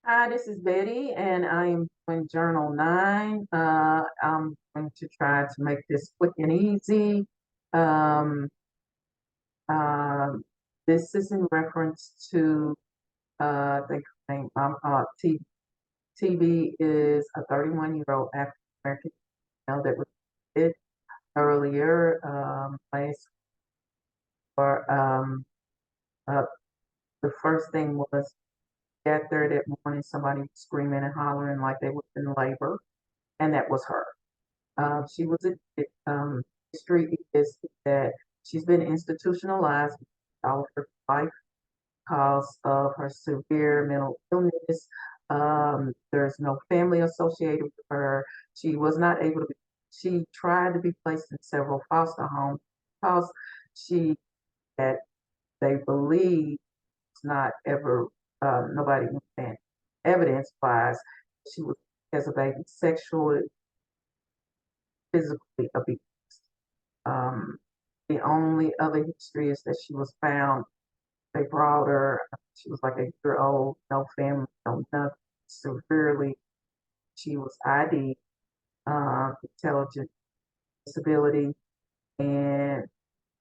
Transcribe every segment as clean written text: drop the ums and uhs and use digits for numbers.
Hi, this is Betty, and I am doing Journal 9. I'm going to try to make this quick and easy. Um, um, this is in reference to, I think her name, TV is a 31-year-old African American female that was hit earlier last or uh, the first thing was at there that morning somebody was screaming and hollering like they were in labor, and that was her. She was history is that she's been institutionalized all of her life because of her severe mental illness. There's no family associated with her. She was not able to be, she tried to be placed in several foster homes because she that they believe it's not ever, nobody can evidence wise she was as a baby sexually, physically abused. Um, the only other history is that she was found, they brought her, she was like a year old, no family, no nothing, severely. She was ID, intelligent disability, and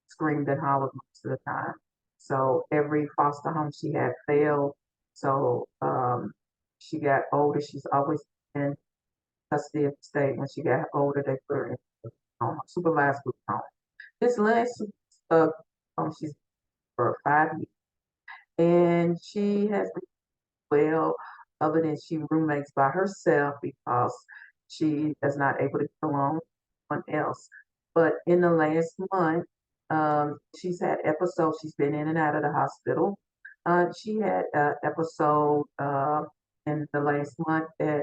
screamed and hollered most of the time. So every foster home she had failed. So she got older. She's always in custody of the state. When she got older, they put her in supervised group home. This last she's for 5 years, and she has been well, other than she roommates by herself because she is not able to get along with someone else. But in the last month, she's had episodes. She's been in and out of the hospital. She had an episode in the last month that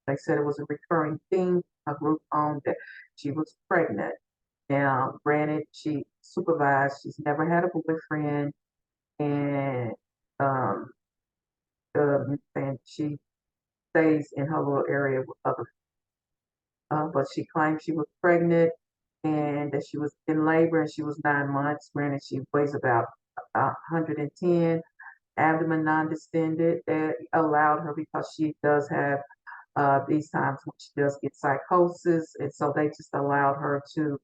they said it was a recurring theme. A group home that she was pregnant. Now, granted, she supervised. She's never had a boyfriend, and um, and she stays in her little area with other. But she claimed she was pregnant and that she was in labor and she was 9 months. Granted, she weighs about 110, abdomen non-distended. That allowed her because she does have these times when she does get psychosis, and so they just allowed her to,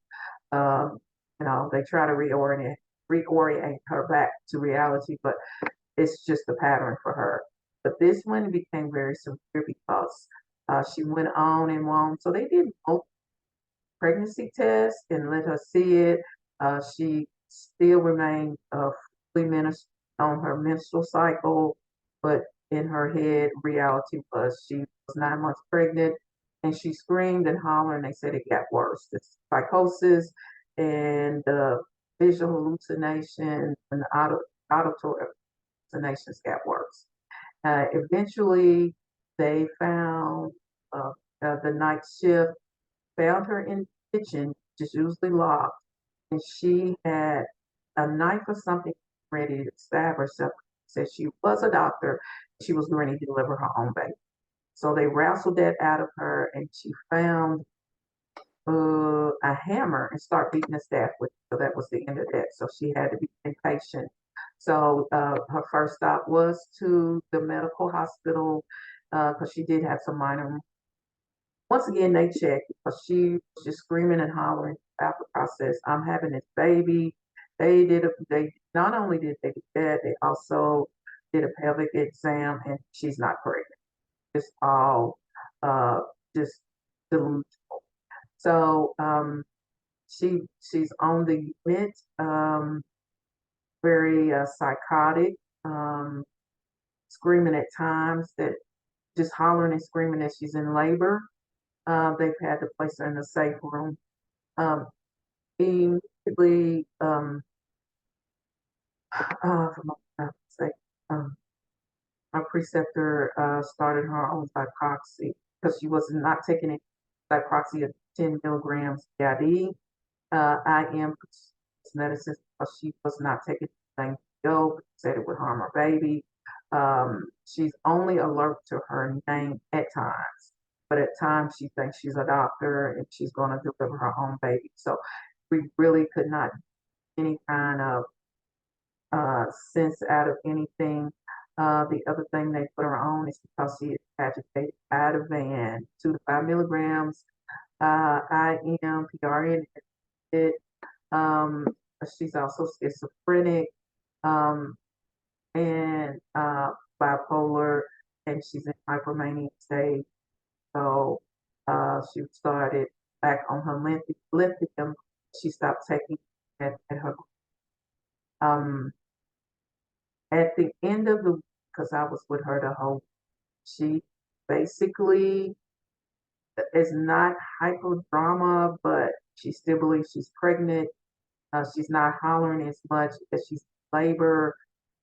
um, they try to reorient her back to reality, but it's just a pattern for her. But this one became very severe because she went on and on. So they did both pregnancy tests and let her see it. She still remained fully on her menstrual cycle, but in her head, reality was she was 9 months pregnant, and she screamed and hollered, and they said it got worse. The psychosis and the visual hallucinations and the auditory hallucinations got worse. Eventually, they found the night shift, found her in the kitchen, which is usually locked, and she had a knife or something ready to stab herself. Said she was a doctor. She was ready to deliver her own baby. So they wrestled that out of her, and she found a hammer and start beating the staff with it. So that was the end of that. So she had to be impatient. So her first stop was to the medical hospital because she did have some minor. Once again, they checked because she was just screaming and hollering about the process. I'm having this baby. They not only did they do that, they also did a pelvic exam, and she's not pregnant. It's all uh, just delusional. So she's on the unit, very psychotic, um, screaming at times, that just hollering and screaming that she's in labor. They've had to place her in a safe room. Um, immediately, from say, um, my preceptor started her own Cyproxy because she was not taking it Cyproxy at 10 milligrams BID. I am medicine because she was not taking anything to go, said it would harm her baby. She's only alert to her name at times, but at times she thinks she's a doctor and she's going to deliver her own baby. So we really could not any kind of sense out of anything. The other thing they put her on is because she is agitated. Ativan, 2 to 5 milligrams, IM, PRN. Um, she's also schizophrenic, um, and bipolar, and she's in hypermania stage. So she started back on her lithium. She stopped taking at her at the end of the, because I was with her the whole. She basically is not hypodrama, but she still believes she's pregnant. She's not hollering as much as she's in labor.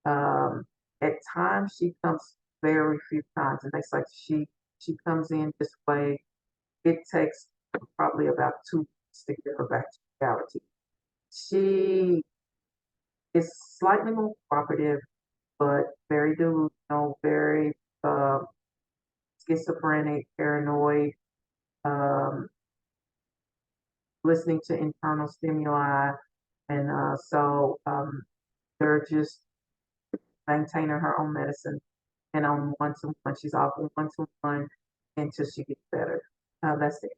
Um, at times she comes very few times, and it's like she comes in this way. It takes probably about 2 weeks to get her back to reality. She is slightly more cooperative, but very delusional, very uh, schizophrenic, paranoid, um, listening to internal stimuli, and they're just maintaining her own medicine and on one to one. She's off on one to one until she gets better. That's it.